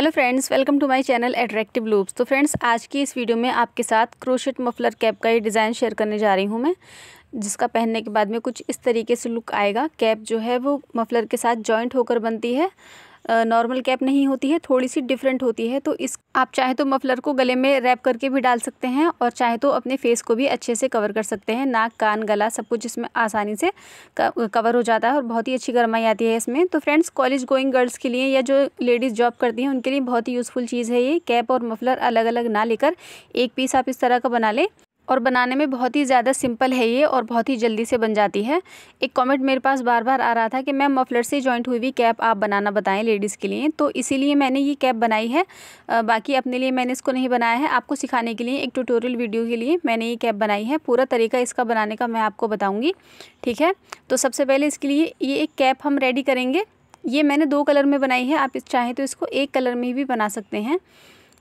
Hello friends, welcome to my channel attractive loops. तो friends, आज की इस वीडियो में आपके साथ क्रोशेट मफलर कैप का ये डिज़ाइन शेयर करने जा रही हूँ मैं, जिसका पहनने के बाद में कुछ इस तरीके से लुक आएगा। कैप जो है वो मफलर के साथ जॉइंट होकर बनती है, नॉर्मल कैप नहीं होती है, थोड़ी सी डिफरेंट होती है। तो इस आप चाहे तो मफलर को गले में रैप करके भी डाल सकते हैं और चाहे तो अपने फेस को भी अच्छे से कवर कर सकते हैं। नाक, कान, गला सब कुछ इसमें आसानी से कवर हो जाता है और बहुत ही अच्छी गर्माई आती है इसमें। तो फ्रेंड्स, कॉलेज गोइंग गर्ल्स के लिए या जो लेडीज़ जॉब करती हैं उनके लिए बहुत ही यूज़फुल चीज़ है ये। कैप और मफलर अलग अलग ना लेकर एक पीस आप इस तरह का बना लें और बनाने में बहुत ही ज़्यादा सिंपल है ये और बहुत ही जल्दी से बन जाती है। एक कमेंट मेरे पास बार बार आ रहा था कि मैम मफलर से जॉइंट हुई हुई कैप आप बनाना बताएं लेडीज़ के लिए, तो इसीलिए मैंने ये कैप बनाई है। बाकी अपने लिए मैंने इसको नहीं बनाया है, आपको सिखाने के लिए एक ट्यूटोरियल वीडियो के लिए मैंने ये कैप बनाई है। पूरा तरीका इसका बनाने का मैं आपको बताऊँगी, ठीक है। तो सबसे पहले इसके लिए ये एक कैप हम रेडी करेंगे। ये मैंने 2 कलर में बनाई है, आप चाहें तो इसको 1 कलर में भी बना सकते हैं।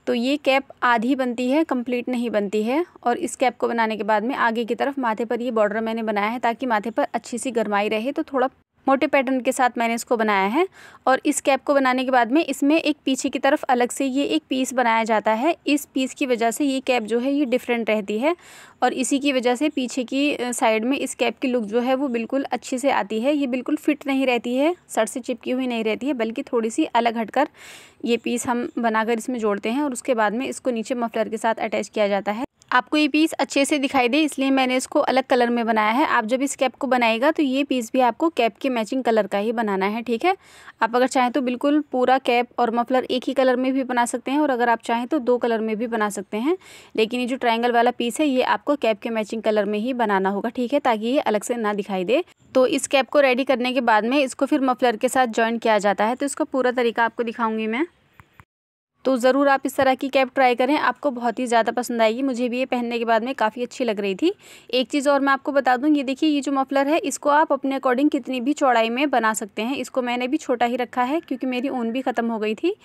तो ये कैप आधी बनती है, कंप्लीट नहीं बनती है। और इस कैप को बनाने के बाद में आगे की तरफ माथे पर ये बॉर्डर मैंने बनाया है ताकि माथे पर अच्छी सी गरमाई रहे, तो थोड़ा मोटे पैटर्न के साथ मैंने इसको बनाया है। और इस कैप को बनाने के बाद में इसमें एक पीछे की तरफ अलग से ये एक पीस बनाया जाता है। इस पीस की वजह से ये कैप जो है ये डिफरेंट रहती है और इसी की वजह से पीछे की साइड में इस कैप की लुक जो है वो बिल्कुल अच्छे से आती है। ये बिल्कुल फिट नहीं रहती है, शर्ट से चिपकी हुई नहीं रहती है, बल्कि थोड़ी सी अलग हटकर ये पीस हम बनाकर इसमें जोड़ते हैं और उसके बाद में इसको नीचे मफलर के साथ अटैच किया जाता है। आपको ये पीस अच्छे से दिखाई दे इसलिए मैंने इसको अलग कलर में बनाया है। आप जब इस कैप को बनाएगा तो ये पीस भी आपको कैप के मैचिंग कलर का ही बनाना है, ठीक है। आप अगर चाहें तो बिल्कुल पूरा कैप और मफलर एक ही कलर में भी बना सकते हैं और अगर आप चाहें तो 2 कलर में भी बना सकते हैं, लेकिन ये जो ट्रायंगल वाला पीस है ये आपको कैप के मैचिंग कलर में ही बनाना होगा, ठीक है, ताकि ये अलग से ना दिखाई दे। तो इस कैप को रेडी करने के बाद में इसको फिर मफलर के साथ जॉइन किया जाता है। तो इसका पूरा तरीका आपको दिखाऊंगी मैं। तो ज़रूर आप इस तरह की कैप ट्राई करें, आपको बहुत ही ज़्यादा पसंद आएगी। मुझे भी ये पहनने के बाद में काफ़ी अच्छी लग रही थी। एक चीज़ और मैं आपको बता दूं, ये देखिए ये जो मफलर है इसको आप अपने अकॉर्डिंग कितनी भी चौड़ाई में बना सकते हैं। इसको मैंने भी छोटा ही रखा है क्योंकि मेरी ऊन भी ख़त्म हो गई थी।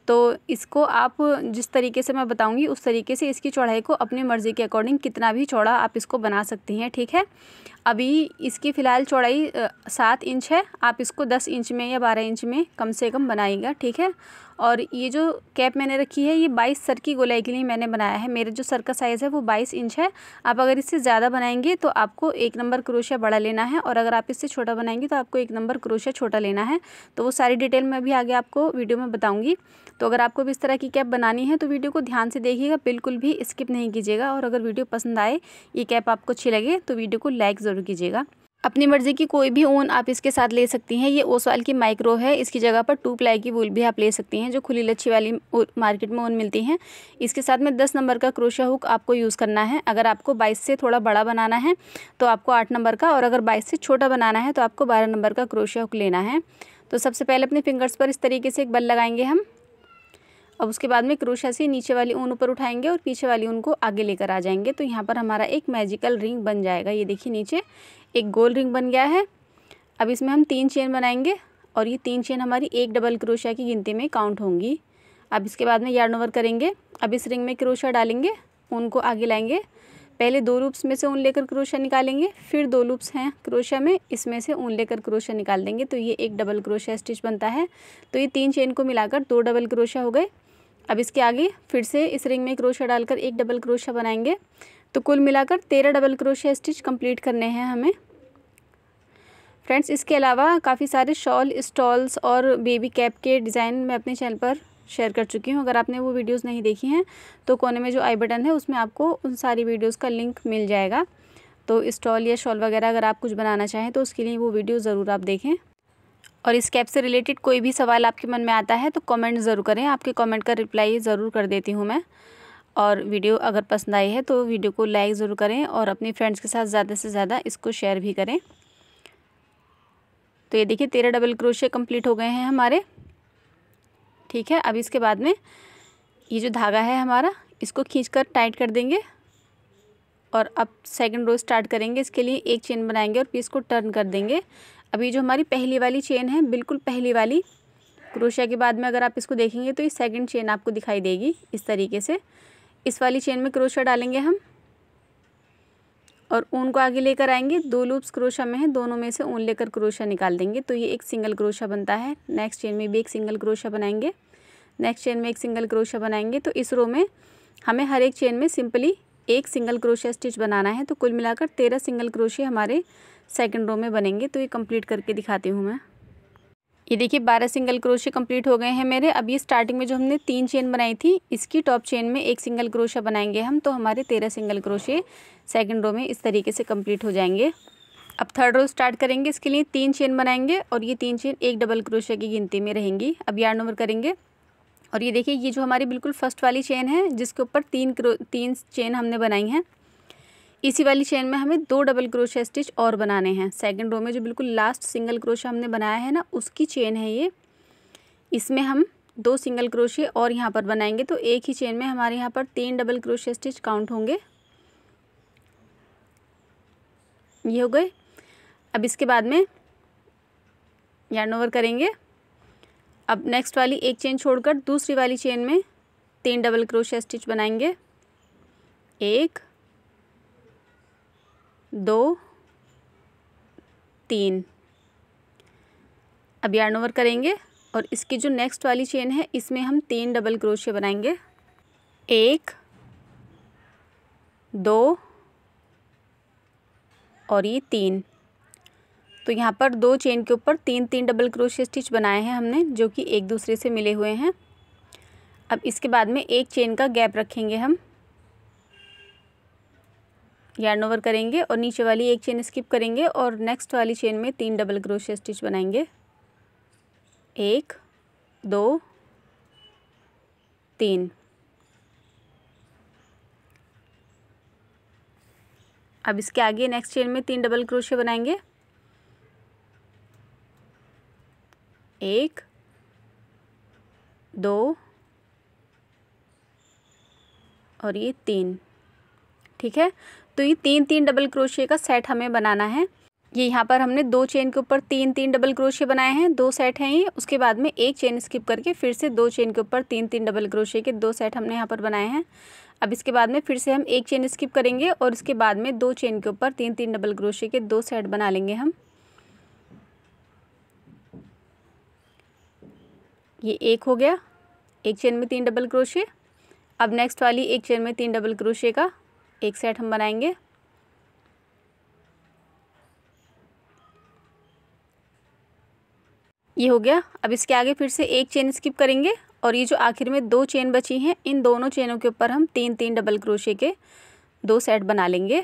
तो इसको आप जिस तरीके से मैं बताऊँगी उस तरीके से इसकी चौड़ाई को अपनी मर्ज़ी के अकॉर्डिंग कितना भी चौड़ा आप इसको बना सकती हैं, ठीक है। अभी इसकी फ़िलहाल चौड़ाई 7 इंच है, आप इसको 10 इंच में या 12 इंच में कम से कम बनाइएगा, ठीक है। और ये जो कैप मैंने रखी है ये 22 सर की गोलाई के लिए मैंने बनाया है। मेरे जो सर का साइज़ है वो 22 इंच है। आप अगर इससे ज़्यादा बनाएंगे तो आपको 1 नंबर क्रोशिया बड़ा लेना है और अगर आप इससे छोटा बनाएंगे तो आपको 1 नंबर क्रोशिया छोटा लेना है। तो वो सारी डिटेल मैं भी आगे आपको वीडियो में बताऊँगी। तो अगर आपको भी इस तरह की कैप बनानी है तो वीडियो को ध्यान से देखिएगा, बिल्कुल भी स्किप नहीं कीजिएगा। और अगर वीडियो पसंद आए, ये कैप आपको अच्छी लगे तो वीडियो को लाइक ज़रूर कीजिएगा। अपनी मर्ज़ी की कोई भी ऊन आप इसके साथ ले सकती हैं। ये ओसवाल की माइक्रो है, इसकी जगह पर 2 प्लाई की वूल भी आप ले सकती हैं जो खुली लच्छी वाली मार्केट में ऊन मिलती हैं। इसके साथ में 10 नंबर का क्रोशिया हुक आपको यूज़ करना है। अगर आपको 22 से थोड़ा बड़ा बनाना है तो आपको 8 नंबर का, और अगर 22 से छोटा बनाना है तो आपको 12 नंबर का क्रोशिया हुक लेना है। तो सबसे पहले अपने फिंगर्स पर इस तरीके से एक बल लगाएंगे हम। अब उसके बाद में क्रोशिया से नीचे वाली ऊन ऊपर उठाएंगे और पीछे वाली ऊन को आगे लेकर आ जाएंगे। तो यहाँ पर हमारा एक मैजिकल रिंग बन जाएगा। ये देखिए नीचे एक गोल रिंग बन गया है। अब इसमें हम 3 चेन बनाएंगे और ये 3 चेन हमारी एक डबल क्रोशिया की गिनती में काउंट होंगी। अब इसके बाद में यार्न ओवर करेंगे। अब इस रिंग में क्रोशिया डालेंगे, ऊन को आगे लाएंगे। पहले 2 लूप्स में से ऊन लेकर क्रोशिया निकालेंगे, फिर 2 लूप्स हैं क्रोशिया में, इसमें से ऊन लेकर क्रोशिया निकाल देंगे। तो ये एक डबल क्रोशिया स्टिच बनता है। तो ये 3 चेन को मिलाकर 2 डबल क्रोशिया हो गए। अब इसके आगे फिर से इस रिंग में क्रोशिया डालकर एक डबल क्रोशिया बनाएंगे। तो कुल मिलाकर 13 डबल क्रोशिया स्टिच कंप्लीट करने हैं हमें। फ्रेंड्स, इसके अलावा काफ़ी सारे शॉल, स्टॉल्स और बेबी कैप के डिज़ाइन मैं अपने चैनल पर शेयर कर चुकी हूँ। अगर आपने वो वीडियोस नहीं देखी हैं तो कोने में जो आई बटन है उसमें आपको उन सारी वीडियोस का लिंक मिल जाएगा। तो स्टॉल या शॉल वगैरह अगर आप कुछ बनाना चाहें तो उसके लिए वो वीडियो ज़रूर आप देखें। और इस कैप से रिलेटेड कोई भी सवाल आपके मन में आता है तो कमेंट ज़रूर करें, आपके कमेंट का रिप्लाई ज़रूर कर देती हूँ मैं। और वीडियो अगर पसंद आई है तो वीडियो को लाइक ज़रूर करें और अपनी फ्रेंड्स के साथ ज़्यादा से ज़्यादा इसको शेयर भी करें। तो ये देखिए 13 डबल क्रोशिया कंप्लीट हो गए हैं हमारे, ठीक है। अब इसके बाद में ये जो धागा है हमारा इसको खींचकर टाइट कर देंगे और अब सेकंड रो स्टार्ट करेंगे। इसके लिए एक चेन बनाएंगे और पीस को टर्न कर देंगे। अभी जो हमारी पहली वाली चेन है, बिल्कुल पहली वाली क्रोशिया के बाद में अगर आप इसको देखेंगे तो ये सेकंड चेन आपको दिखाई देगी इस तरीके से। इस वाली चेन में क्रोशिया डालेंगे हम और ऊन को आगे लेकर आएंगे। 2 लूप्स क्रोशिया में है, दोनों में से ऊन लेकर क्रोशिया निकाल देंगे। तो ये एक सिंगल क्रोशिया बनता है। नेक्स्ट चेन में भी एक सिंगल क्रोशिया बनाएंगे। नेक्स्ट चेन में एक सिंगल क्रोशिया बनाएंगे। तो इस रो में हमें हर एक चेन में सिंपली एक सिंगल क्रोशिया स्टिच बनाना है। तो कुल मिलाकर 13 सिंगल क्रोशिया हमारे सेकंड रो में बनेंगे। तो ये कंप्लीट करके दिखाती हूँ मैं। ये देखिए 12 सिंगल क्रोशिया कंप्लीट हो गए हैं मेरे। अब ये स्टार्टिंग में जो हमने 3 चेन बनाई थी, इसकी टॉप चेन में एक सिंगल क्रोशिया बनाएंगे हम। तो हमारे 13 सिंगल क्रोशिया सेकंड रो में इस तरीके से कंप्लीट हो जाएंगे। अब थर्ड रो स्टार्ट करेंगे। इसके लिए 3 चेन बनाएंगे और ये 3 चेन एक डबल क्रोशिया की गिनती में रहेंगी। अब यार्न ओवर करेंगे और ये देखिए ये जो हमारी बिल्कुल फर्स्ट वाली चेन है जिसके ऊपर 3 चेन हमने बनाई हैं, इसी वाली चेन में हमें 2 डबल क्रोशिया स्टिच और बनाने हैं। सेकंड रो में जो बिल्कुल लास्ट सिंगल क्रोशिया हमने बनाया है ना, उसकी चेन है ये। इसमें हम 2 सिंगल क्रोशिया और यहाँ पर बनाएंगे। तो एक ही चेन में हमारे यहाँ पर 3 डबल क्रोशिया स्टिच काउंट होंगे। ये हो गए। अब इसके बाद में यार्न ओवर करेंगे। अब नेक्स्ट वाली एक चेन छोड़कर दूसरी वाली चेन में 3 डबल क्रोशिया स्टिच बनाएंगे। 1 2 3। अब यार्न ओवर करेंगे और इसकी जो नेक्स्ट वाली चेन है इसमें हम 3 डबल क्रोशिया बनाएंगे। 1 2 और ये 3। तो यहाँ पर 2 चेन के ऊपर 3 डबल क्रोशिया स्टिच बनाए हैं हमने, जो कि एक दूसरे से मिले हुए हैं। अब इसके बाद में एक चेन का गैप रखेंगे हम। यार्न ओवर करेंगे और नीचे वाली एक चेन स्किप करेंगे और नेक्स्ट वाली चेन में 3 डबल क्रोशिया स्टिच बनाएंगे। 1 2 3। अब इसके आगे नेक्स्ट चेन में 3 डबल क्रोशिया बनाएंगे। 1 2 और ये 3। ठीक है, तो ये 3 डबल क्रोशिया का सेट हमें बनाना है। ये यहाँ पर हमने 2 चेन के ऊपर 3 डबल क्रोशिया बनाए हैं, 2 सेट हैं ये। उसके बाद में एक चेन स्किप करके फिर से 2 चेन के ऊपर 3 डबल क्रोशिया के 2 सेट हमने यहाँ पर बनाए हैं। अब इसके बाद में फिर से हम एक चेन स्किप करेंगे और इसके बाद में 2 चेन के ऊपर 3 डबल क्रोशिया के 2 सेट बना लेंगे हम। ये एक हो गया, एक चेन में 3 डबल क्रोशिया। अब नेक्स्ट वाली एक चेन में 3 डबल क्रोशिया का एक सेट हम बनाएंगे। ये हो गया। अब इसके आगे फिर से एक चेन स्किप करेंगे और ये जो आखिर में 2 चेन बची हैं, इन दोनों चेनों के ऊपर हम 3 डबल क्रोशिया के 2 सेट बना लेंगे।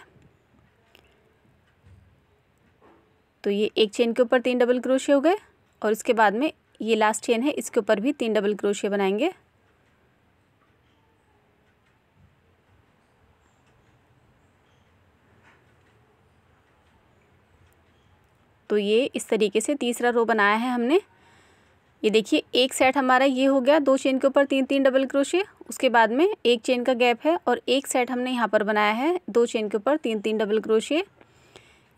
तो ये एक चेन के ऊपर 3 डबल क्रोशिया हो गए और इसके बाद में ये लास्ट चेन है, इसके ऊपर भी 3 डबल क्रोशिया बनाएंगे। तो ये इस तरीके से तीसरा रो बनाया है हमने। ये देखिए एक सेट हमारा ये हो गया, 2 चेन के ऊपर 3 डबल क्रोशिया। उसके बाद में एक चेन का गैप है और एक सेट हमने यहाँ पर बनाया है 2 चेन के ऊपर 3 डबल क्रोशिया।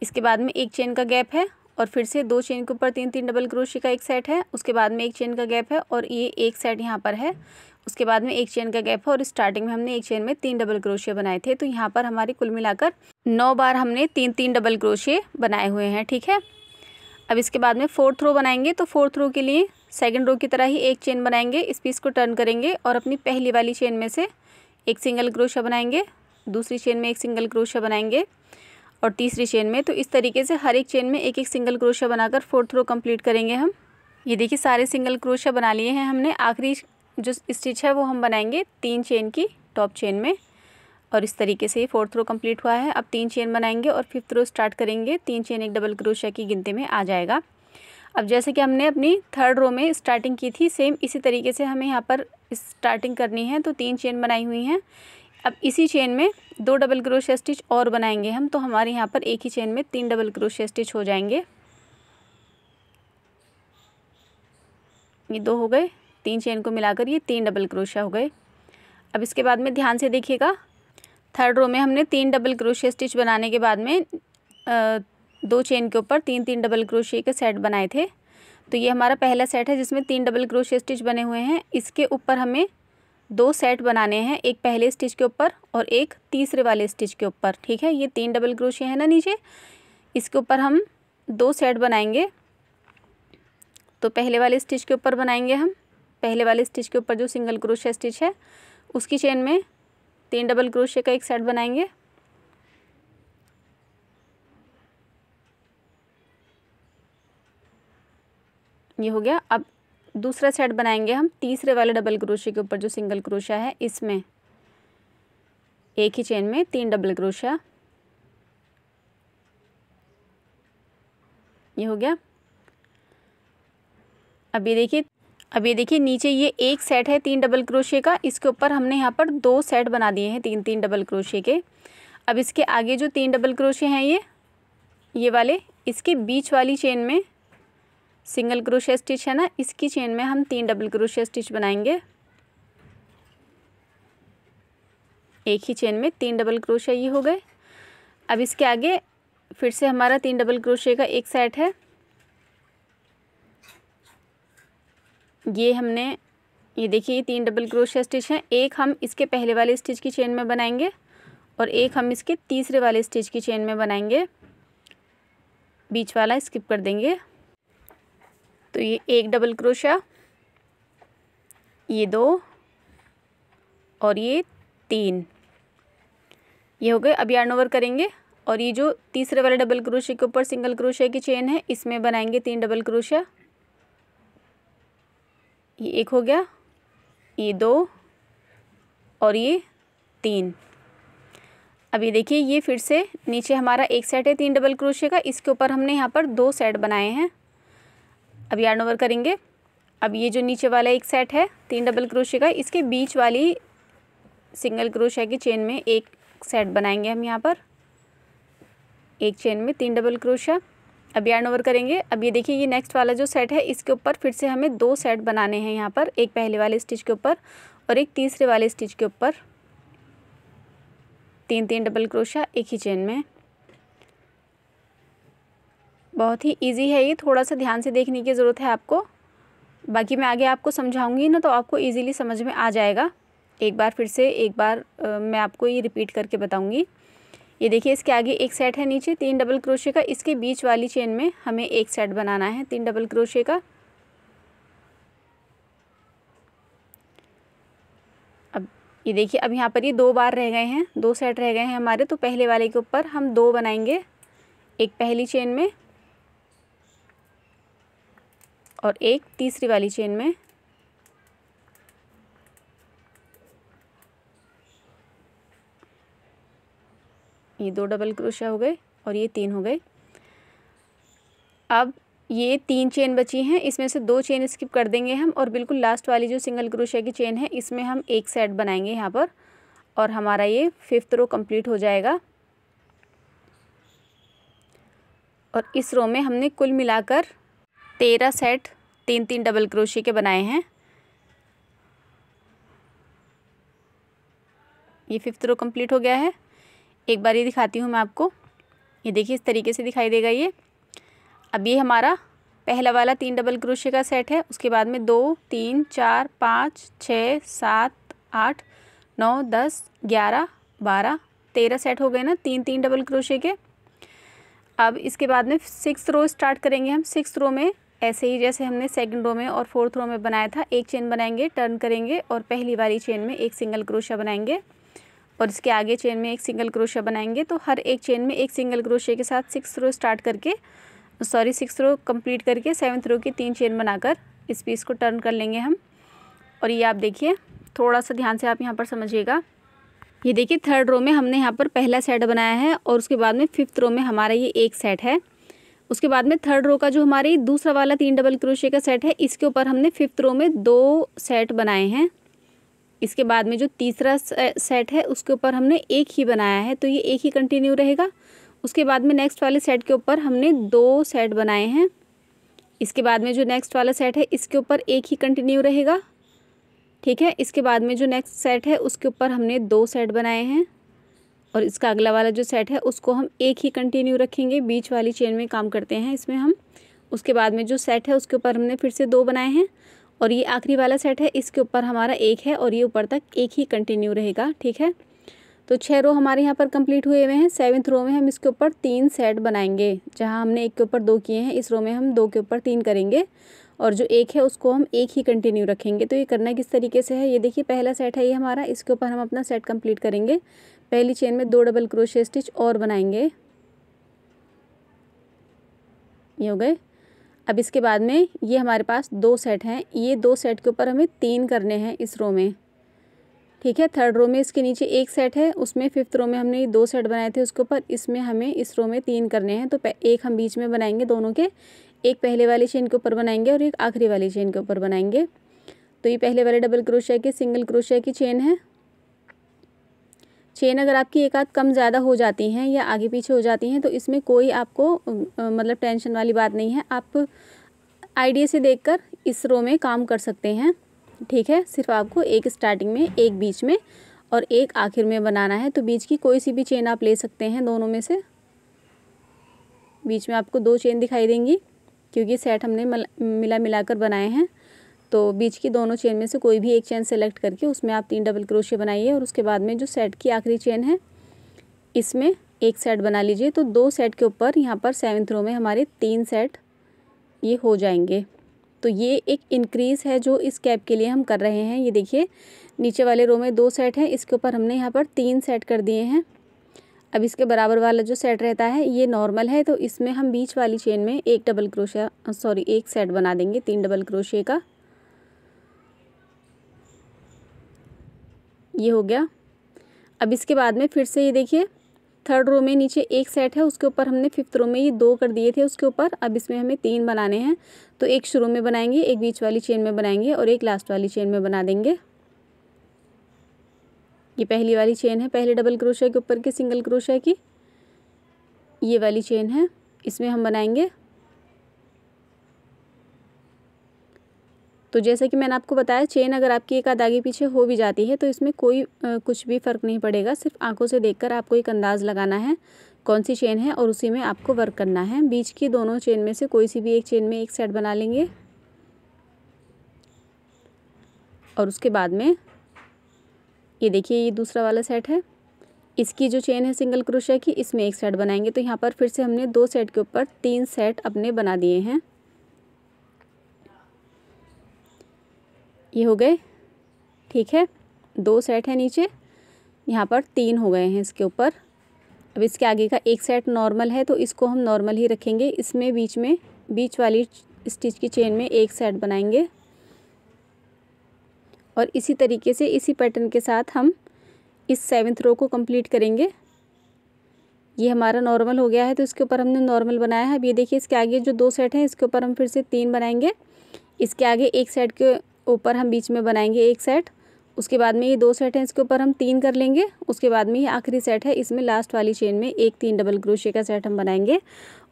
इसके बाद में एक चेन का गैप है और फिर से 2 चेन के ऊपर 3 डबल क्रोशिया का एक सेट है। उसके बाद में एक चेन का गैप है और ये एक सेट यहाँ पर है। उसके बाद में एक चेन का गैप है और स्टार्टिंग में हमने एक चेन में 3 डबल क्रोशिया बनाए थे। तो यहाँ पर हमारे कुल मिलाकर 9 बार हमने 3 डबल क्रोशिया बनाए हुए हैं। ठीक है, अब इसके बाद में फोर्थ रो बनाएंगे। तो फोर्थ रो के लिए सेकंड रो की तरह ही एक चेन बनाएंगे। इस पीस को टर्न करेंगे और अपनी पहली वाली चेन में से एक सिंगल क्रोशिया बनाएंगे, दूसरी चेन में एक सिंगल क्रोशिया बनाएंगे और तीसरी चेन में। तो इस तरीके से हर एक चेन में एक सिंगल क्रोशिया बनाकर फोर्थ रो कंप्लीट करेंगे हम। ये देखिए सारे सिंगल क्रोशिया बना लिए हैं हमने। आखिरी जो स्टिच है वो हम बनाएंगे 3 चेन की टॉप चेन में और इस तरीके से ये फोर्थ रो कंप्लीट हुआ है। अब 3 चेन बनाएंगे और फिफ्थ रो स्टार्ट करेंगे। 3 चेन एक डबल क्रोशिया की गिनती में आ जाएगा। अब जैसे कि हमने अपनी थर्ड रो में स्टार्टिंग की थी, सेम इसी तरीके से हमें यहाँ पर स्टार्टिंग करनी है। तो 3 चेन बनाई हुई हैं। अब इसी चेन में 2 डबल क्रोशिया स्टिच और बनाएंगे हम। तो हमारे यहाँ पर एक ही चेन में 3 डबल क्रोशिया स्टिच हो जाएंगे। ये 2 हो गए, 3 चेन को मिलाकर ये 3 डबल क्रोशिया हो गए। अब इसके बाद में ध्यान से देखिएगा, थर्ड रो में हमने 3 डबल क्रोशिया स्टिच बनाने के बाद में 2 चेन के ऊपर 3 डबल क्रोशिया के सेट बनाए थे। तो ये हमारा पहला सेट है जिसमें 3 डबल क्रोशिया स्टिच बने हुए हैं। इसके ऊपर हमें 2 सेट बनाने हैं, एक पहले स्टिच के ऊपर और एक तीसरे वाले स्टिच के ऊपर। ठीक है, ये 3 डबल क्रोशिया है ना नीचे, इसके ऊपर हम 2 सेट बनाएंगे। तो पहले वाले स्टिच के ऊपर बनाएंगे हम पहले वाले स्टिच के ऊपर जो सिंगल क्रोशिया स्टिच है उसकी चेन में 3 डबल क्रोशिया का एक सेट बनाएंगे। ये हो गया। अब दूसरा सेट बनाएंगे हम तीसरे वाले डबल क्रोशिया के ऊपर जो सिंगल क्रोशिया है इसमें एक ही चेन में 3 डबल क्रोशिया। ये हो गया। अब ये देखिए नीचे ये एक सेट है 3 डबल क्रोशिया का, इसके ऊपर हमने यहाँ पर 2 सेट बना दिए हैं 3-3 डबल क्रोशिया के। अब इसके आगे जो 3 डबल क्रोशिया हैं ये वाले, इसके बीच वाली चेन में सिंगल क्रोशिया स्टिच है ना, इसकी चेन में हम 3 डबल क्रोशिया स्टिच बनाएंगे। एक ही चेन में 3 डबल क्रोशिया ये हो गए। अब इसके आगे फिर से हमारा 3 डबल क्रोशिया का एक सेट है। ये देखिए ये 3 डबल क्रोशिया स्टिच हैं। एक हम इसके पहले वाले स्टिच की चेन में बनाएंगे और एक हम इसके तीसरे वाले स्टिच की चेन में बनाएंगे। बीच वाला स्किप कर देंगे। तो ये 1 डबल क्रोशिया, ये 2 और ये 3, ये हो गए। अब यार्न ओवर करेंगे और ये जो तीसरे वाले डबल क्रोशिया के ऊपर सिंगल क्रोशिया की चेन है इसमें बनाएंगे 3 डबल क्रोशिया। ये 1 हो गया, ये 2 और ये 3। अब ये देखिए ये फिर से नीचे हमारा एक सेट है 3 डबल क्रोशिया का, इसके ऊपर हमने यहाँ पर 2 सेट बनाए हैं। अब यार्न ओवर करेंगे। अब ये जो नीचे वाला एक सेट है 3 डबल क्रोशिया का, इसके बीच वाली सिंगल क्रोशिया की चेन में एक सेट बनाएंगे हम यहाँ पर, एक चेन में 3 डबल क्रोशिया। अब यार्न ओवर करेंगे। अब ये देखिए ये नेक्स्ट वाला जो सेट है इसके ऊपर फिर से हमें 2 सेट बनाने हैं यहाँ पर, एक पहले वाले स्टिच के ऊपर और एक तीसरे वाले स्टिच के ऊपर 3-3 डबल क्रोशिया एक ही चेन में। बहुत ही इजी है ये, थोड़ा सा ध्यान से देखने की ज़रूरत है आपको। बाकी मैं आगे आपको समझाऊंगी ना तो आपको इजीली समझ में आ जाएगा। एक बार मैं आपको ये रिपीट करके बताऊंगी। ये देखिए इसके आगे एक सेट है नीचे 3 डबल क्रोशिया का, इसके बीच वाली चेन में हमें एक सेट बनाना है 3 डबल क्रोशिया का। अब ये देखिए अब यहाँ पर ये 2 बार रह गए हैं, 2 सेट रह गए हैं हमारे। तो पहले वाले के ऊपर हम 2 बनाएंगे, एक पहली चेन में और एक तीसरी वाली चेन में। ये 2 डबल क्रोशिया हो गए और ये 3 हो गए। अब ये 3 चेन बची हैं, इसमें से 2 चेन स्किप कर देंगे हम और बिल्कुल लास्ट वाली जो सिंगल क्रोशिया की चेन है इसमें हम एक सेट बनाएंगे यहाँ पर और हमारा ये 5th रो कंप्लीट हो जाएगा। और इस रो में हमने कुल मिलाकर 13 सेट 3-3 डबल क्रोशिया के बनाए हैं। ये 5th रो कंप्लीट हो गया है। एक बार ये दिखाती हूँ मैं आपको। ये देखिए इस तरीके से दिखाई देगा ये। अब ये हमारा पहला वाला 3 डबल क्रोशिया का सेट है, उसके बाद में 2, 3, 4, 5, 6, 7, 8, 9, 10, 11, 12, 13 सेट हो गए ना 3-3 डबल क्रोशिया के। अब इसके बाद में 6th रो स्टार्ट करेंगे हम। 6th रो में ऐसे ही जैसे हमने 2nd रो में और 4th रो में बनाया था, एक चेन बनाएंगे, टर्न करेंगे और पहली वाली चेन में एक सिंगल क्रोशिया बनाएंगे और इसके आगे चेन में एक सिंगल क्रोशिया बनाएंगे। तो हर एक चेन में एक सिंगल क्रोशिया के साथ 6th रो कंप्लीट करके 7th रो की 3 चेन बनाकर इस पीस को टर्न कर लेंगे हम। और ये आप देखिए, थोड़ा सा ध्यान से आप यहाँ पर समझिएगा। ये देखिए 3rd रो में हमने यहाँ पर पहला सेट बनाया है और उसके बाद में 5th रो में हमारा ये एक सेट है। उसके बाद में 3rd रो का जो हमारी दूसरा वाला 3 डबल क्रोशिया का सेट है इसके ऊपर हमने 5th रो में 2 सेट बनाए हैं। इसके बाद में जो तीसरा सेट है उसके ऊपर हमने एक ही बनाया है, तो ये एक ही कंटिन्यू रहेगा। उसके बाद में नेक्स्ट वाले सेट के ऊपर हमने 2 सेट बनाए हैं। इसके बाद में जो नेक्स्ट वाला सेट है इसके ऊपर एक ही कंटिन्यू रहेगा, ठीक है। इसके बाद में जो नेक्स्ट सेट है उसके ऊपर हमने 2 सेट बनाए हैं और इसका अगला वाला जो सेट है उसको हम एक ही कंटिन्यू रखेंगे, बीच वाली चेन में काम करते हैं इसमें हम। उसके बाद में जो सेट है उसके ऊपर हमने फिर से 2 बनाए हैं और ये आखिरी वाला सेट है इसके ऊपर हमारा एक है और ये ऊपर तक एक ही कंटिन्यू रहेगा, ठीक है। तो 6 रो हमारे यहाँ पर कंप्लीट हुए हुए हैं। 7th रो में हम इसके ऊपर 3 सेट बनाएंगे, जहाँ हमने एक के ऊपर 2 किए हैं इस रो में हम 2 के ऊपर 3 करेंगे और जो एक है उसको हम एक ही कंटिन्यू रखेंगे। तो ये करना किस तरीके से है, ये देखिए पहला सेट है ये हमारा, इसके ऊपर हम अपना सेट कंप्लीट करेंगे। पहली चेन में 2 डबल क्रोशिया स्टिच और बनाएंगे, ये हो गए। अब इसके बाद में ये हमारे पास 2 सेट हैं, ये 2 सेट के ऊपर हमें 3 करने हैं इस रो में, ठीक है। थर्ड रो में इसके नीचे एक सेट है, उसमें फिफ्थ रो में हमने 2 सेट बनाए थे उसके ऊपर, इसमें हमें इस रो में 3 करने हैं। तो एक हम बीच में बनाएंगे दोनों के, एक पहले वाली चेन के ऊपर बनाएंगे और एक आखिरी वाली चेन के ऊपर बनाएंगे। तो ये पहले वाले डबल क्रोशिया की सिंगल क्रोशिया की चेन है। चेन अगर आपकी एक आध कम ज़्यादा हो जाती हैं या आगे पीछे हो जाती हैं तो इसमें कोई आपको मतलब टेंशन वाली बात नहीं है, आप आइडिया से देखकर इस रो में काम कर सकते हैं, ठीक है। सिर्फ आपको एक स्टार्टिंग में, एक बीच में और एक आखिर में बनाना है। तो बीच की कोई सी भी चेन आप ले सकते हैं दोनों में से। बीच में आपको 2 चेन दिखाई देंगी क्योंकि सेट हमने मिलाकर बनाए हैं। तो बीच की दोनों चेन में से कोई भी एक चेन सेलेक्ट करके उसमें आप 3 डबल क्रोशिया बनाइए और उसके बाद में जो सेट की आखिरी चेन है इसमें एक सेट बना लीजिए। तो 2 सेट के ऊपर यहाँ पर 7th रो में हमारे 3 सेट ये हो जाएंगे। तो ये एक इंक्रीज़ है जो इस कैप के लिए हम कर रहे हैं। ये देखिए नीचे वाले रो में 2 सेट हैं, इसके ऊपर हमने यहाँ पर 3 सेट कर दिए हैं। अब इसके बराबर वाला जो सेट रहता है ये नॉर्मल है, तो इसमें हम बीच वाली चेन में एक सेट बना देंगे 3 डबल क्रोशिया का, ये हो गया। अब इसके बाद में फिर से ये देखिए थर्ड रो में नीचे एक सेट है, उसके ऊपर हमने फिफ्थ रो में ये 2 कर दिए थे उसके ऊपर। अब इसमें हमें 3 बनाने हैं, तो एक शुरू में बनाएंगे, एक बीच वाली चेन में बनाएंगे और एक लास्ट वाली चेन में बना देंगे। ये पहली वाली चेन है पहले डबल क्रोशिया के ऊपर की सिंगल क्रोशिया की, ये वाली चेन है, इसमें हम बनाएंगे। तो जैसे कि मैंने आपको बताया चेन अगर आपकी एक आध आगे पीछे हो भी जाती है तो इसमें कोई कुछ भी फ़र्क नहीं पड़ेगा। सिर्फ आंखों से देखकर आपको एक अंदाज़ लगाना है कौन सी चेन है और उसी में आपको वर्क करना है। बीच की दोनों चेन में से कोई सी भी एक चेन में एक सेट बना लेंगे और उसके बाद में ये देखिए ये दूसरा वाला सेट है, इसकी जो चेन है सिंगल क्रोशिया की इसमें एक सेट बनाएंगे। तो यहाँ पर फिर से हमने 2 सेट के ऊपर 3 सेट अपने बना दिए हैं, ये हो गए, ठीक है। 2 सेट है नीचे, यहाँ पर 3 हो गए हैं इसके ऊपर। अब इसके आगे का एक सेट नॉर्मल है तो इसको हम नॉर्मल ही रखेंगे। इसमें बीच वाली स्टिच की चेन में एक सेट बनाएंगे और इसी तरीके से इसी पैटर्न के साथ हम इस 7th रो को कंप्लीट करेंगे। ये हमारा नॉर्मल हो गया है तो इसके ऊपर हमने नॉर्मल बनाया है। अब ये देखिए इसके आगे जो 2 सेट हैं इसके ऊपर हम फिर से 3 बनाएंगे, इसके आगे एक सेट के ऊपर हम बीच में बनाएंगे एक सेट, उसके बाद में ये 2 सेट हैं इसके ऊपर हम 3 कर लेंगे, उसके बाद में ये आखिरी सेट है इसमें लास्ट वाली चेन में एक 3 डबल क्रोशिया का सेट हम बनाएंगे।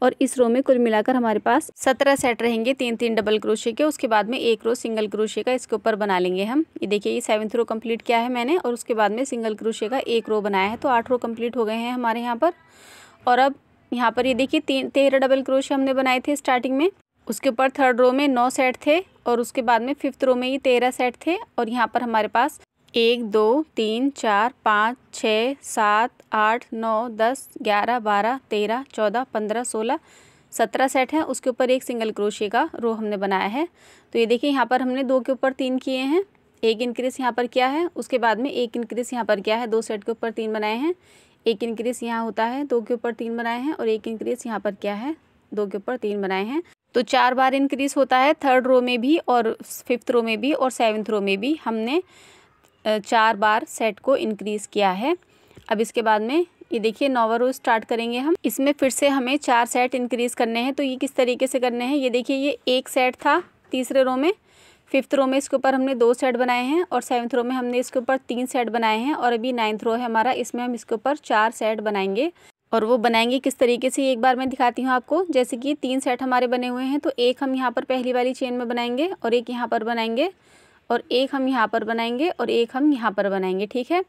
और इस रो में कुल मिलाकर हमारे पास 17 सेट रहेंगे 3-3 डबल क्रोशिया के। उसके बाद में एक रो सिंगल क्रोशिया का इसके ऊपर बना लेंगे हम। ये देखिए ये 7th रो कंप्लीट किया है मैंने और उसके बाद में सिंगल क्रोशिया का एक रो बनाया है, तो 8 रो कंप्लीट हो गए हैं हमारे यहाँ पर। और अब यहाँ पर ये देखिए 13 डबल क्रोशिया हमने बनाए थे स्टार्टिंग में, उसके ऊपर थर्ड रो में 9 सेट थे और उसके बाद में फिफ्थ रो में ये 13 सेट थे। और यहाँ पर हमारे पास 1 2 3 4 5 6 7 8 9 10 11 12 13 14 15 16 17 सेट हैं, उसके ऊपर एक सिंगल क्रोशिया का रो हमने बनाया है। तो ये देखिए यहाँ पर हमने 2 के ऊपर 3 किए हैं, एक इंक्रीज यहाँ पर किया है, उसके बाद में एक इंक्रीज यहाँ पर किया है, 2 सेट के ऊपर 3 बनाए हैं, एक इंक्रीज यहाँ होता है 2 के ऊपर 3 बनाए हैं और एक इंक्रीज यहाँ पर किया है 2 के ऊपर 3 बनाए हैं। तो 4 बार इंक्रीज होता है थर्ड रो में भी और फिफ्थ रो में भी और 7th रो में भी हमने 4 बार सेट को इंक्रीज़ किया है। अब इसके बाद में ये देखिए 9वां रो स्टार्ट करेंगे हम, इसमें फिर से हमें 4 सेट इंक्रीज़ करने हैं। तो ये किस तरीके से करने हैं, ये देखिए ये एक सेट था तीसरे रो में, फिफ्थ रो में इसके ऊपर हमने 2 सेट बनाए हैं और 7th रो में हमने इसके ऊपर 3 सेट बनाए हैं और अभी 9th रो है हमारा, इसमें हम इसके ऊपर 4 सेट बनाएंगे। और वो बनाएंगे किस तरीके से एक बार मैं दिखाती हूँ आपको। जैसे कि 3 सेट हमारे बने हुए हैं तो एक हम यहाँ पर पहली वाली चेन में बनाएंगे और एक यहाँ पर बनाएंगे और एक हम यहाँ पर बनाएंगे और एक हम यहाँ पर बनाएंगे, ठीक है।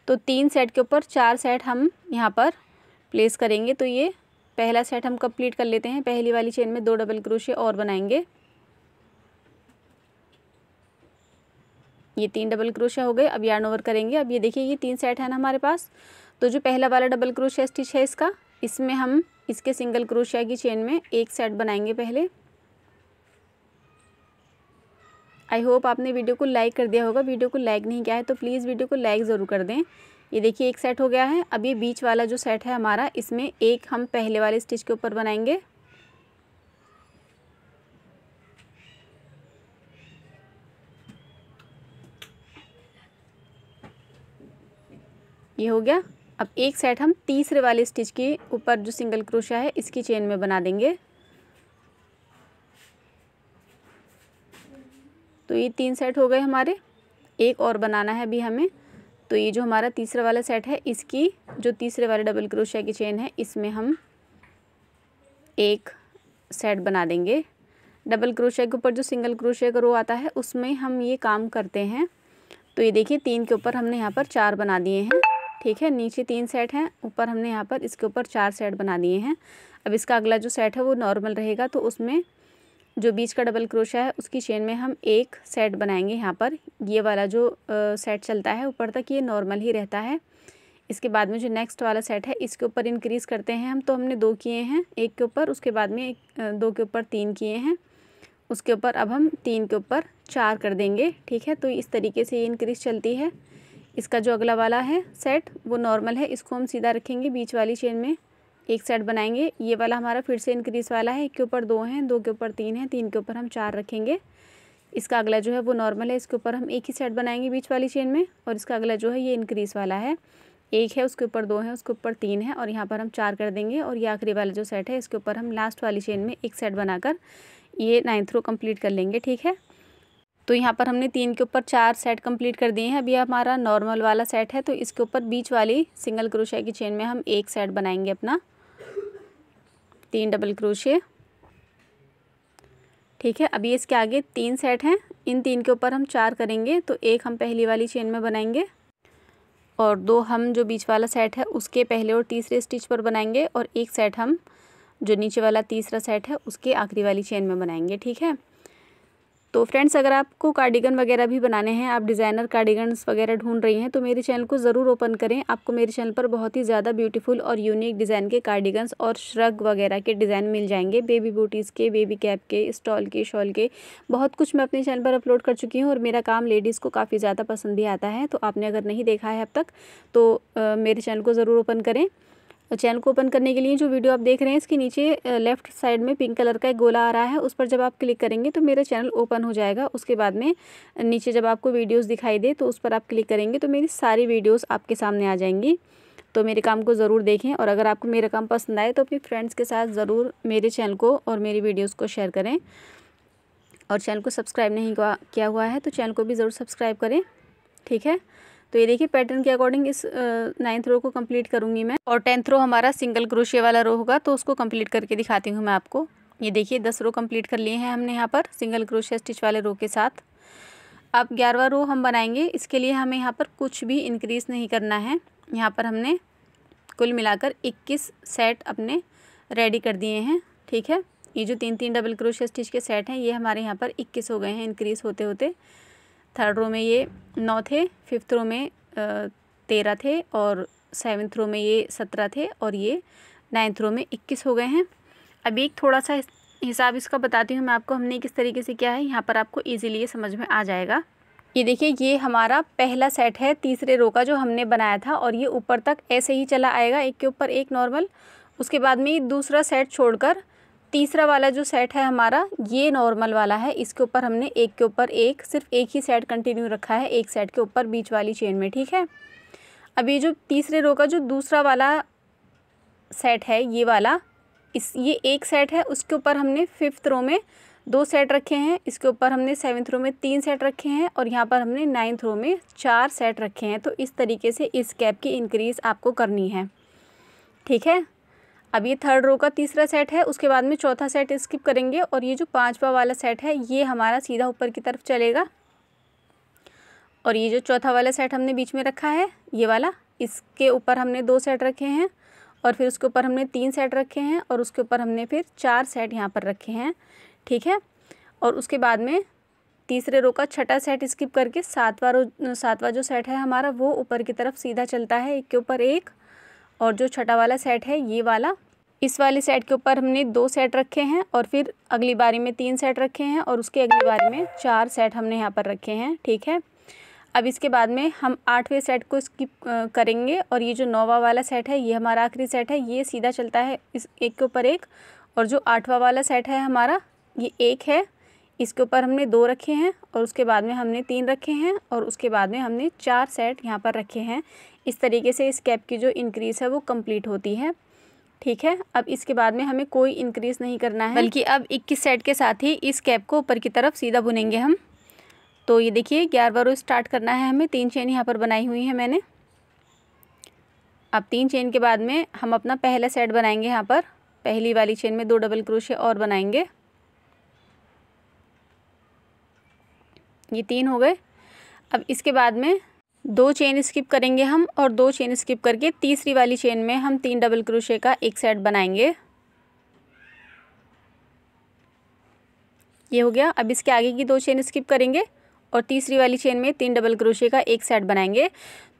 तो 3 सेट के ऊपर 4 सेट हम यहाँ पर प्लेस करेंगे। तो ये पहला सेट हम कंप्लीट कर लेते हैं, पहली वाली चेन में 2 डबल क्रोशिया और बनाएंगे, ये 3 डबल क्रोशिया हो गए। अब यार्न ओवर करेंगे। अब ये देखिए ये 3 सेट है ना हमारे पास, तो जो पहला वाला डबल क्रोशिया स्टिच है इसका, इसमें हम इसके सिंगल क्रोशिया की चेन में एक सेट बनाएंगे पहले, आई होप आपने वीडियो को लाइक कर दिया होगा। वीडियो को लाइक नहीं किया है तो प्लीज़ वीडियो को लाइक ज़रूर कर दें। ये देखिए एक सेट हो गया है। अब ये बीच वाला जो सेट है हमारा, इसमें एक हम पहले वाले स्टिच के ऊपर बनाएंगे। ये हो गया। अब एक सेट हम तीसरे वाले स्टिच के ऊपर जो सिंगल क्रोशिया है इसकी चेन में बना देंगे। तो ये 3 सेट हो गए हमारे। एक और बनाना है अभी हमें। तो ये जो हमारा तीसरा वाला सेट है, इसकी जो तीसरे वाले डबल क्रोशिया की चेन है इसमें हम एक सेट बना देंगे। डबल क्रोशिया के ऊपर जो सिंगल क्रोशिया का रो आता है उसमें हम ये काम करते हैं। तो ये देखिए 3 के ऊपर हमने यहाँ पर 4 बना दिए हैं। ठीक है, नीचे 3 सेट हैं, ऊपर हमने यहाँ पर इसके ऊपर 4 सेट बना दिए हैं। अब इसका अगला जो सेट है वो नॉर्मल रहेगा, तो उसमें जो बीच का डबल क्रोशिया है उसकी चेन में हम एक सेट बनाएंगे। यहाँ पर ये वाला जो सेट चलता है ऊपर तक ये नॉर्मल ही रहता है। इसके बाद में जो नेक्स्ट वाला सेट है इसके ऊपर इंक्रीज़ करते हैं हम। तो हमने 2 किए हैं एक के ऊपर, उसके बाद में 2 के ऊपर 3 किए हैं, उसके ऊपर अब हम 3 के ऊपर 4 कर देंगे। ठीक है, तो इस तरीके से ये इंक्रीज़ चलती है। इसका जो अगला वाला है सेट वो नॉर्मल है, इसको हम सीधा रखेंगे, बीच वाली चेन में एक सेट बनाएंगे। ये वाला हमारा फिर से इंक्रीज़ वाला है, 1 के ऊपर 2 हैं, 2 के ऊपर 3 हैं, 3 के ऊपर हम 4 रखेंगे। इसका अगला जो है वो नॉर्मल है, इसके ऊपर हम एक ही सेट बनाएंगे बीच वाली चेन में। और इसका अगला जो है ये इंक्रीज़ वाला है, 1 है, उसके ऊपर 2 है, उसके ऊपर 3 है और यहाँ पर हम 4 कर देंगे। और ये आखिरी वाला जो सेट है इसके ऊपर हम लास्ट वाली चेन में एक सेट बनाकर ये 9th रो कंप्लीट कर लेंगे। ठीक है, तो यहाँ पर हमने 3 के ऊपर 4 सेट कंप्लीट कर दिए हैं। अब ये हमारा नॉर्मल वाला सेट है, तो इसके ऊपर बीच वाली सिंगल क्रोशिया की चेन में हम एक सेट बनाएंगे अपना 3 डबल क्रोशिया। ठीक है, अभी इसके आगे 3 सेट हैं, इन 3 के ऊपर हम 4 करेंगे। तो एक हम पहली वाली चेन में बनाएंगे और 2 हम जो बीच वाला सेट है उसके पहले और तीसरे स्टिच पर बनाएंगे और एक सेट हम जो नीचे वाला तीसरा सेट है उसके आखिरी वाली चेन में बनाएंगे। ठीक है, तो फ्रेंड्स अगर आपको कार्डिगन वगैरह भी बनाने हैं, आप डिज़ाइनर कार्डिगन्स वगैरह ढूंढ रही हैं, तो मेरे चैनल को ज़रूर ओपन करें। आपको मेरे चैनल पर बहुत ही ज़्यादा ब्यूटीफुल और यूनिक डिज़ाइन के कार्डिगन्स और श्रग वगैरह के डिज़ाइन मिल जाएंगे। बेबी बूटीज़ के, बेबी कैप के, स्टॉल के, शॉल के, बहुत कुछ मैं अपने चैनल पर अपलोड कर चुकी हूँ और मेरा काम लेडीज़ को काफ़ी ज़्यादा पसंद भी आता है। तो आपने अगर नहीं देखा है अब तक तो मेरे चैनल को ज़रूर ओपन करें। चैनल को ओपन करने के लिए जो वीडियो आप देख रहे हैं इसके नीचे लेफ़्ट साइड में पिंक कलर का एक गोला आ रहा है, उस पर जब आप क्लिक करेंगे तो मेरा चैनल ओपन हो जाएगा। उसके बाद में नीचे जब आपको वीडियोस दिखाई दे तो उस पर आप क्लिक करेंगे तो मेरी सारी वीडियोस आपके सामने आ जाएंगी। तो मेरे काम को ज़रूर देखें और अगर आपको मेरा काम पसंद आए तो अपनी फ्रेंड्स के साथ ज़रूर मेरे चैनल को और मेरी वीडियोज़ को शेयर करें। और चैनल को सब्सक्राइब नहीं किया हुआ है तो चैनल को भी ज़रूर सब्सक्राइब करें। ठीक है, तो ये देखिए पैटर्न के अकॉर्डिंग इस 9th रो को कंप्लीट करूँगी मैं। और 10th रो हमारा सिंगल क्रोशिया वाला रो होगा, तो उसको कंप्लीट करके दिखाती हूँ मैं आपको। ये देखिए 10 रो कंप्लीट कर लिए हैं हमने यहाँ पर सिंगल क्रोशिया स्टिच वाले रो के साथ। अब 11वां रो हम बनाएंगे, इसके लिए हमें यहाँ पर कुछ भी इंक्रीज़ नहीं करना है। यहाँ पर हमने कुल मिलाकर 21 सेट अपने रेडी कर दिए हैं। ठीक है, ये जो 3-3 डबल क्रोशिया स्टिच के सेट हैं ये हमारे यहाँ पर 21 हो गए हैं इंक्रीज़ होते होते। 3rd रो में ये 9 थे, 5th रो में 13 थे और 7th रो में ये 17 थे और ये 9th रो में 21 हो गए हैं। अभी एक थोड़ा सा हिसाब इसका बताती हूँ मैं आपको, हमने किस तरीके से किया है, यहाँ पर आपको इजीली ये समझ में आ जाएगा। ये देखिए ये हमारा पहला सेट है तीसरे रो का जो हमने बनाया था और ये ऊपर तक ऐसे ही चला आएगा, एक के ऊपर एक नॉर्मल। उसके बाद में दूसरा सेट छोड़कर तीसरा वाला जो सेट है हमारा ये नॉर्मल वाला है, इसके ऊपर हमने एक के ऊपर एक सिर्फ एक ही सेट कंटिन्यू रखा है, एक सेट के ऊपर बीच वाली चेन में। ठीक है, अब ये जो तीसरे रो का जो दूसरा वाला सेट है ये वाला, ये एक सेट है, उसके ऊपर हमने 5th रो में 2 सेट रखे हैं, इसके ऊपर हमने 7th रो में 3 सेट रखे हैं और यहाँ पर हमने 9th रो में 4 सेट रखे हैं। तो इस तरीके से इस कैप की इंक्रीज़ आपको करनी है। ठीक है, अब ये 3rd रो का तीसरा सेट है, उसके बाद में चौथा सेट स्किप करेंगे और ये जो 5वां वाला सेट है ये हमारा सीधा ऊपर की तरफ चलेगा। और ये जो चौथा वाला सेट हमने बीच में रखा है ये वाला, इसके ऊपर हमने 2 सेट रखे हैं और फिर उसके ऊपर हमने 3 सेट रखे हैं और उसके ऊपर हमने फिर 4 सेट यहाँ पर रखे हैं। ठीक है, और उसके बाद में तीसरे रो का छठा सेट स्किप करके 7वां जो सेट है हमारा वो ऊपर की तरफ सीधा चलता है, एक के ऊपर एक। और जो छठा वाला सेट है ये वाला, इस वाले सेट के ऊपर हमने 2 सेट रखे हैं और फिर अगली बारी में 3 सेट रखे हैं और उसके अगली बारी में 4 सेट हमने यहाँ पर रखे हैं। ठीक है, अब इसके बाद में हम 8वें सेट को स्किप करेंगे और ये जो 9वां वाला सेट है ये हमारा आखिरी सेट है, ये सीधा चलता है इस एक के ऊपर एक। और जो 8वां वाला सेट है हमारा ये 1 है, इसके ऊपर हमने 2 रखे हैं और उसके बाद में हमने 3 रखे हैं और उसके बाद में हमने 4 सेट यहाँ पर रखे हैं। इस तरीके से इस कैप की जो इंक्रीज़ है वो कंप्लीट होती है। ठीक है, अब इसके बाद में हमें कोई इंक्रीज़ नहीं करना है, बल्कि अब 21 सेट के साथ ही इस कैप को ऊपर की तरफ सीधा बुनेंगे हम। तो ये देखिए 11वां रो स्टार्ट करना है हमें। 3 चेन यहाँ पर बनाई हुई है मैंने। अब 3 चेन के बाद में हम अपना पहला सेट बनाएंगे। यहाँ पर पहली वाली चेन में 2 डबल क्रोशे और बनाएंगे। ये 3 हो गए। अब इसके बाद में 2 चेन स्किप करेंगे हम और 2 चेन स्किप करके तीसरी वाली चेन में हम 3 डबल क्रोशे का एक सेट बनाएंगे। ये हो गया। अब इसके आगे की 2 चेन स्किप करेंगे और तीसरी वाली चेन में 3 डबल क्रोशे का एक सेट बनाएंगे।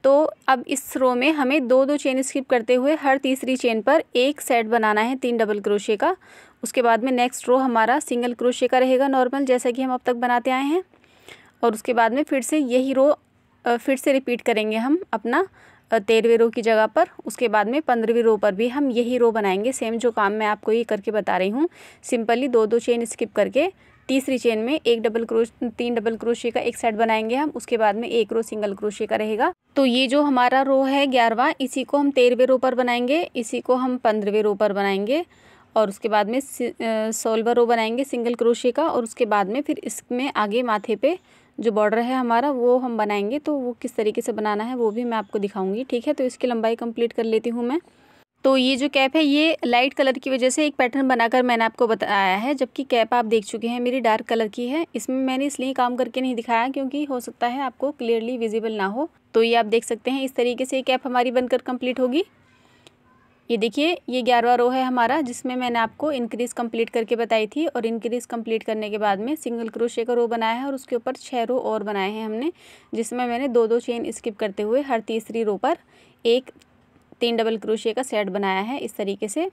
तो अब इस रो में हमें 2-2 चेन स्किप करते हुए हर तीसरी चेन पर एक सेट बनाना है 3 डबल क्रोशे का। उसके बाद में नेक्स्ट रो हमारा सिंगल क्रोशे का रहेगा नॉर्मल, जैसा कि हम अब तक बनाते आए हैं। और उसके बाद में फिर से यही रो फिर से रिपीट करेंगे हम अपना 13वें रो की जगह पर। उसके बाद में 15वीं रो पर भी हम यही रो बनाएंगे। सेम जो काम मैं आपको ये करके बता रही हूँ, सिंपली 2-2 चेन स्किप करके तीसरी चेन में 3 डबल क्रोशे का एक सेट बनाएंगे हम। उसके बाद में 1 रो सिंगल क्रोशे का रहेगा। तो ये जो हमारा रो है 11वां, इसी को हम 13वें रो पर बनाएंगे, इसी को हम 15वें रो पर बनाएंगे और उसके बाद में 16वां रो बनाएंगे सिंगल क्रोशे का। और उसके बाद में फिर इसमें आगे माथे पे जो बॉर्डर है हमारा वो हम बनाएंगे। तो वो किस तरीके से बनाना है वो भी मैं आपको दिखाऊंगी। ठीक है, तो इसकी लंबाई कंप्लीट कर लेती हूँ मैं। तो ये जो कैप है ये लाइट कलर की वजह से एक पैटर्न बनाकर मैंने आपको बताया है, जबकि कैप आप देख चुके हैं मेरी डार्क कलर की है। इसमें मैंने इसलिए काम करके नहीं दिखाया क्योंकि हो सकता है आपको क्लियरली विजिबल ना हो। तो ये आप देख सकते हैं इस तरीके से ये कैप हमारी बनकर कंप्लीट होगी। ये देखिए ये 11वां रो है हमारा, जिसमें मैंने आपको इंक्रीज़ कंप्लीट करके बताई थी। और इंक्रीज़ कंप्लीट करने के बाद में सिंगल क्रोशे का रो बनाया है और उसके ऊपर 6 रो और बनाए हैं हमने, जिसमें मैंने 2-2 चेन स्किप करते हुए हर तीसरी रो पर एक 3 डबल क्रोशे का सेट बनाया है। इस तरीके से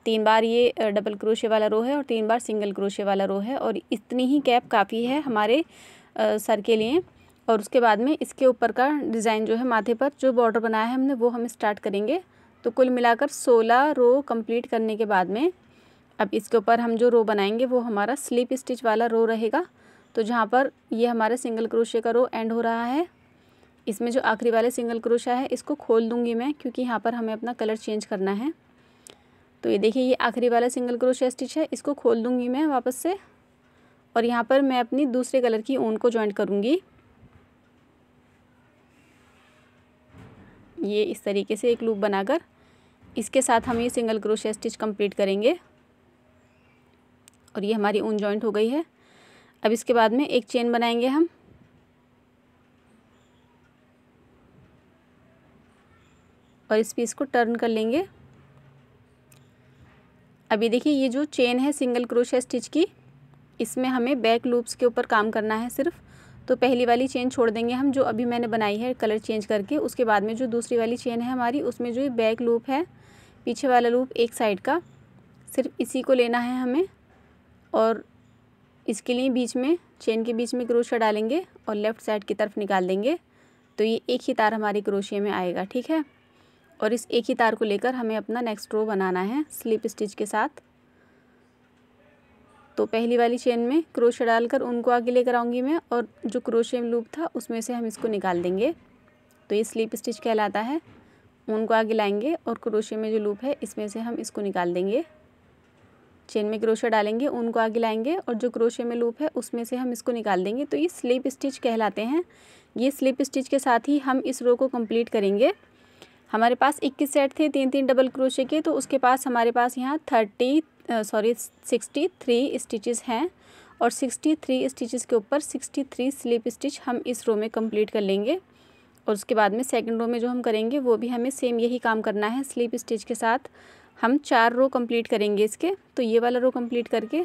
3 बार ये डबल क्रोशे वाला रो है और 3 बार सिंगल क्रोशे वाला रो है। और इतनी ही कैप काफ़ी है हमारे सर के लिए। और उसके बाद में इसके ऊपर का डिज़ाइन जो है माथे पर जो बॉर्डर बनाया है हमने वो हम स्टार्ट करेंगे। तो कुल मिलाकर 16 रो कंप्लीट करने के बाद में अब इसके ऊपर हम जो रो बनाएंगे वो हमारा स्लिप स्टिच वाला रो रहेगा। तो जहाँ पर ये हमारे सिंगल क्रोशे का रो एंड हो रहा है, इसमें जो आखिरी वाले सिंगल क्रोशा है इसको खोल दूंगी मैं, क्योंकि यहाँ पर हमें अपना कलर चेंज करना है। तो ये देखिए ये आखिरी वाला सिंगल क्रोशा स्टिच है, इसको खोल दूंगी मैं वापस से। और यहाँ पर मैं अपनी दूसरे कलर की ऊन को जॉइंट करूँगी। ये इस तरीके से एक लूप बनाकर इसके साथ हम ये सिंगल क्रोशे स्टिच कंप्लीट करेंगे। और ये हमारी ऊन जॉइंट हो गई है। अब इसके बाद में एक चेन बनाएंगे हम और इस पीस को टर्न कर लेंगे। अभी देखिए ये जो चेन है सिंगल क्रोशे स्टिच की, इसमें हमें बैक लूप्स के ऊपर काम करना है सिर्फ। तो पहली वाली चेन छोड़ देंगे हम जो अभी मैंने बनाई है कलर चेंज करके। उसके बाद में जो दूसरी वाली चेन है हमारी, उसमें जो बैक लूप है पीछे वाला लूप एक साइड का, सिर्फ इसी को लेना है हमें। और इसके लिए बीच में चेन के बीच में क्रोशिया डालेंगे और लेफ़्ट साइड की तरफ निकाल देंगे। तो ये एक ही तार हमारी क्रोशिया में आएगा। ठीक है, और इस एक ही तार को लेकर हमें अपना नेक्स्ट रो बनाना है स्लिप स्टिच के साथ। तो पहली वाली चेन में क्रोशिया डालकर उनको आगे लेकर आऊँगी मैं, और जो क्रोशिया लूप था उसमें से हम इसको निकाल देंगे। तो ये स्लिप स्टिच कहलाता है। ऊन को आगे लाएंगे और क्रोशिया में जो लूप है इसमें से हम इसको निकाल देंगे। चेन में क्रोशिया डालेंगे, ऊन को आगे लाएंगे और जो क्रोशिया में लूप है उसमें से हम इसको निकाल देंगे। तो ये स्लिप स्टिच कहलाते हैं। ये स्लिप स्टिच के साथ ही हम इस रो को कंप्लीट करेंगे। हमारे पास 21 सेट थे 3-3 डबल क्रोशे के, तो उसके पास हमारे पास यहाँ 63 स्टिचेस हैं। और 63 स्टिचेस के ऊपर 63 स्लिप स्टिच हम इस रो में कंप्लीट कर लेंगे। और उसके बाद में सेकंड रो में जो हम करेंगे वो भी हमें सेम यही काम करना है। स्लिप स्टिच के साथ हम 4 रो कंप्लीट करेंगे इसके। तो ये वाला रो कंप्लीट करके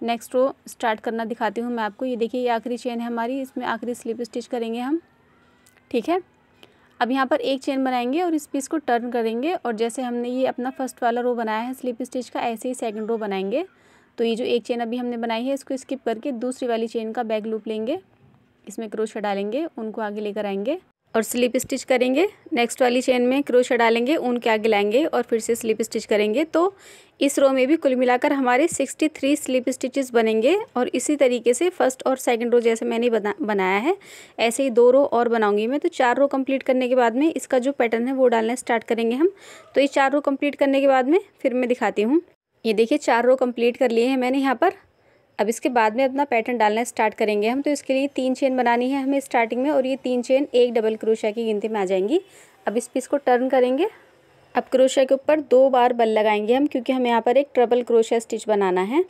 नेक्स्ट रो स्टार्ट करना दिखाती हूँ मैं आपको। ये देखिए ये आखिरी चेन है हमारी, इसमें आखिरी स्लिप स्टिच करेंगे हम। ठीक है, अब यहाँ पर एक चेन बनाएंगे और इस पीस को टर्न करेंगे और जैसे हमने ये अपना फर्स्ट वाला रो बनाया है स्लिप स्टिच का, ऐसे ही सेकंड रो बनाएंगे। तो ये जो एक चेन अभी हमने बनाई है इसको स्किप करके दूसरी वाली चेन का बैक लूप लेंगे, इसमें क्रोशा डालेंगे, उनको आगे लेकर आएंगे और स्लिप स्टिच करेंगे। नेक्स्ट वाली चेन में क्रोशा डालेंगे, ऊन के आगे लाएंगे और फिर से स्लिप स्टिच करेंगे। तो इस रो में भी कुल मिलाकर हमारे 63 स्लिप स्टिचेस बनेंगे। और इसी तरीके से फर्स्ट और सेकंड रो जैसे मैंने बनाया है ऐसे ही 2 रो और बनाऊंगी मैं। तो 4 रो कंप्लीट करने के बाद में इसका जो पैटर्न है वो डालना स्टार्ट करेंगे हम। तो ये 4 रो कंप्लीट करने के बाद में फिर मैं दिखाती हूँ। ये देखिए 4 रो कंप्लीट कर लिए हैं मैंने यहाँ पर। अब इसके बाद में अपना पैटर्न डालना स्टार्ट करेंगे हम। तो इसके लिए 3 चेन बनानी है हमें स्टार्टिंग में और ये 3 चेन एक डबल क्रोशिया की गिनती में आ जाएंगी। अब इस पीस को टर्न करेंगे। अब क्रोशिया के ऊपर 2 बार बल लगाएंगे हम, क्योंकि हमें यहाँ पर एक ट्रिपल क्रोशिया स्टिच बनाना है।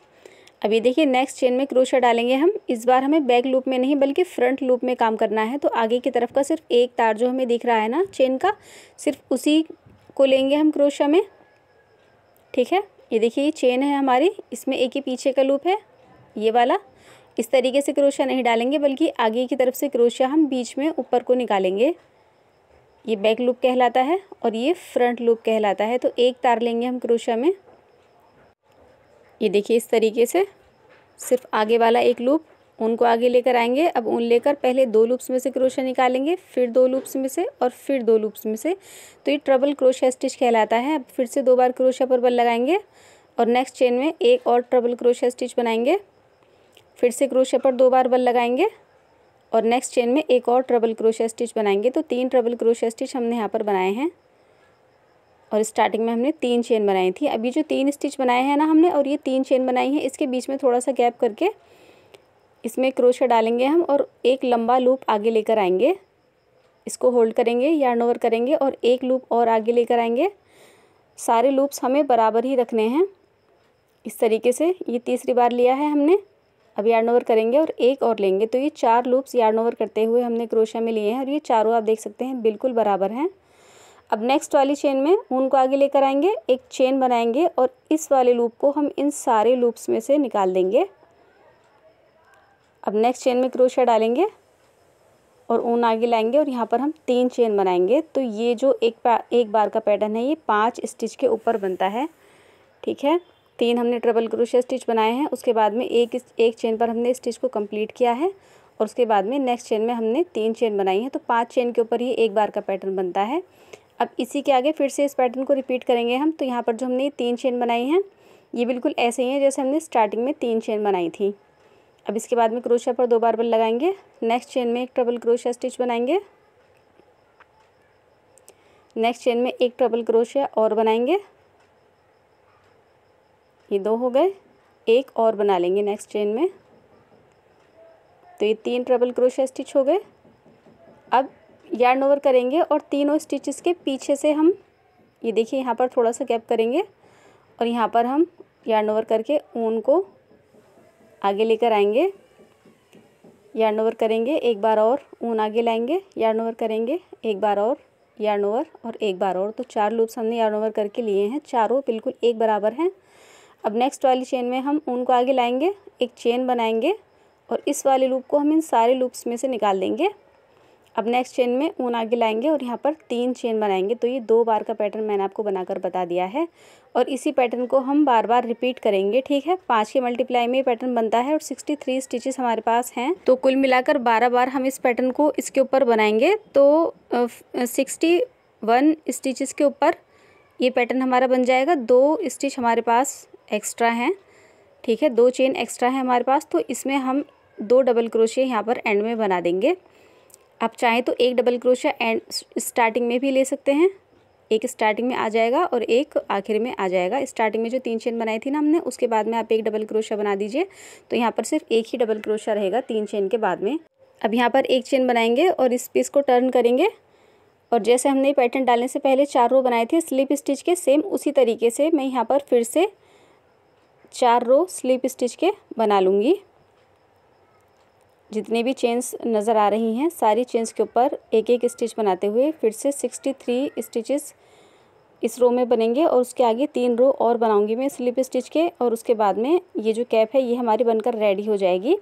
अब ये देखिए नेक्स्ट चेन में क्रोशिया डालेंगे हम। इस बार हमें बैक लूप में नहीं बल्कि फ्रंट लूप में काम करना है। तो आगे की तरफ का सिर्फ एक तार जो हमें दिख रहा है ना चेन का, सिर्फ उसी को लेंगे हम क्रोशिया में। ठीक है, ये देखिए ये चेन है हमारी, इसमें एक ही पीछे का लूप है ये वाला। इस तरीके से क्रोशिया नहीं डालेंगे बल्कि आगे की तरफ से क्रोशिया हम बीच में ऊपर को निकालेंगे। ये बैक लूप कहलाता है और ये फ्रंट लूप कहलाता है। तो एक तार लेंगे हम क्रोशिया में। ये देखिए इस तरीके से सिर्फ आगे वाला एक लूप, ऊन को आगे लेकर आएंगे। अब ऊन लेकर पहले 2 लूप्स में से क्रोशिया निकालेंगे, फिर 2 लूप्स में से और फिर 2 लूप्स में से। तो ये ट्रिपल क्रोशिया स्टिच कहलाता है। अब फिर से 2 बार क्रोशिया पर बल लगाएंगे और नेक्स्ट चेन में एक और ट्रिपल क्रोशिया स्टिच बनाएंगे। फिर से क्रोशिया पर 2 बार बल लगाएंगे और नेक्स्ट चेन में एक और ट्रिपल क्रोशिया स्टिच बनाएंगे। तो 3 ट्रिपल क्रोशिया स्टिच हमने यहाँ पर बनाए हैं और स्टार्टिंग में हमने 3 चेन बनाई थी। अभी जो 3 स्टिच बनाए हैं ना हमने और ये 3 चेन बनाई हैं, इसके बीच में थोड़ा सा गैप करके इसमें क्रोशिया डालेंगे हम और एक लंबा लूप आगे लेकर आएंगे। इसको होल्ड करेंगे, यार्न ओवर करेंगे और एक लूप और आगे लेकर आएंगे। सारे लूप्स हमें बराबर ही रखने हैं इस तरीके से। ये तीसरी बार लिया है हमने। अब यार्न ओवर करेंगे और एक और लेंगे। तो ये 4 लूप्स यार्न ओवर करते हुए हमने क्रोशिया में लिए हैं और ये चारों आप देख सकते हैं बिल्कुल बराबर हैं। अब नेक्स्ट वाली चेन में ऊन को आगे लेकर आएंगे, एक चेन बनाएंगे और इस वाले लूप को हम इन सारे लूप्स में से निकाल देंगे। अब नेक्स्ट चेन में क्रोशिया डालेंगे और ऊन आगे लाएंगे और यहाँ पर हम 3 चेन बनाएंगे। तो ये जो एक बार का पैटर्न है ये 5 स्टिच के ऊपर बनता है। ठीक है, 3 हमने ट्रिपल क्रोशिया स्टिच बनाए हैं, उसके बाद में एक चेन पर हमने स्टिच को कंप्लीट किया है और उसके बाद में नेक्स्ट चेन में हमने 3 चेन बनाई हैं। तो 5 चेन के ऊपर ये एक बार का पैटर्न बनता है। अब इसी के आगे फिर से इस पैटर्न को रिपीट करेंगे हम। तो यहाँ पर जो हमने 3 चेन बनाई हैं ये बिल्कुल ऐसे ही है जैसे हमने स्टार्टिंग में 3 चेन बनाई थी। अब इसके बाद में क्रोशिया पर 2 बार बल लगाएंगे, नेक्स्ट चेन में एक ट्रिपल क्रोशिया स्टिच बनाएंगे, नेक्स्ट चेन में एक ट्रिपल क्रोशिया और बनाएंगे। ये 2 हो गए, एक और बना लेंगे नेक्स्ट चेन में। तो ये 3 ट्रिपल क्रोशिया स्टिच हो गए। अब यार्न ओवर करेंगे और तीनों स्टिचेस के पीछे से हम ये देखिए यहाँ पर थोड़ा सा गैप करेंगे और यहाँ पर हम यार्न ओवर करके ऊन को आगे लेकर आएंगे। यार्न ओवर करेंगे, एक बार और ऊन आगे लाएंगे, यार्न ओवर करेंगे, एक बार और यार्न ओवर और एक बार और। तो 4 लूप्स हमने यार्न ओवर करके लिए हैं, चारों बिल्कुल एक बराबर हैं। अब नेक्स्ट वाली चेन में हम ऊन को आगे लाएंगे, एक चेन बनाएंगे और इस वाले लूप को हम इन सारे लूप्स में से निकाल देंगे। अब नेक्स्ट चेन में ऊन आगे लाएंगे और यहाँ पर 3 चेन बनाएंगे। तो ये 2 बार का पैटर्न मैंने आपको बनाकर बता दिया है और इसी पैटर्न को हम बार बार रिपीट करेंगे। ठीक है, 5 के मल्टीप्लाई में ये पैटर्न बनता है और 63 स्टिचेस हमारे पास हैं। तो कुल मिलाकर 12 बार हम इस पैटर्न को इसके ऊपर बनाएंगे। तो 61 स्टिचेस के ऊपर ये पैटर्न हमारा बन जाएगा। 2 स्टिच हमारे पास एक्स्ट्रा हैं। ठीक है, 2 चेन एक्स्ट्रा है हमारे पास। तो इसमें हम 2 डबल क्रोशिया यहाँ पर एंड में बना देंगे। आप चाहें तो एक डबल क्रोशिया एंड स्टार्टिंग में भी ले सकते हैं, एक स्टार्टिंग में आ जाएगा और एक आखिर में आ जाएगा। स्टार्टिंग में जो 3 चेन बनाई थी ना हमने, उसके बाद में आप एक डबल क्रोशिया बना दीजिए। तो यहाँ पर सिर्फ एक ही डबल क्रोशिया रहेगा 3 चेन के बाद में। अब यहाँ पर एक चेन बनाएंगे और इस पीस को टर्न करेंगे और जैसे हमने पैटर्न डालने से पहले 4 रो बनाए थे स्लिप स्टिच के, सेम उसी तरीके से मैं यहाँ पर फिर से 4 रो स्लिप स्टिच के बना लूँगी। जितने भी चेन्स नज़र आ रही हैं सारी चेन्स के ऊपर एक एक स्टिच बनाते हुए फिर से 63 स्टिचेस इस रो में बनेंगे और उसके आगे 3 रो और बनाऊंगी मैं स्लिप स्टिच के और उसके बाद में ये जो कैप है ये हमारी बनकर रेडी हो जाएगी।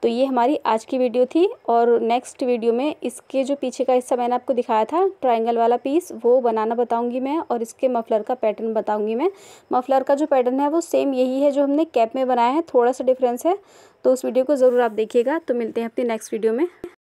तो ये हमारी आज की वीडियो थी, और नेक्स्ट वीडियो में इसके जो पीछे का हिस्सा मैंने आपको दिखाया था ट्रायंगल वाला पीस, वो बनाना बताऊंगी मैं, और इसके मफलर का पैटर्न बताऊंगी मैं। मफलर का जो पैटर्न है वो सेम यही है जो हमने कैप में बनाया है, थोड़ा सा डिफरेंस है, तो उस वीडियो को ज़रूर आप देखिएगा। तो मिलते हैं अपनी नेक्स्ट वीडियो में।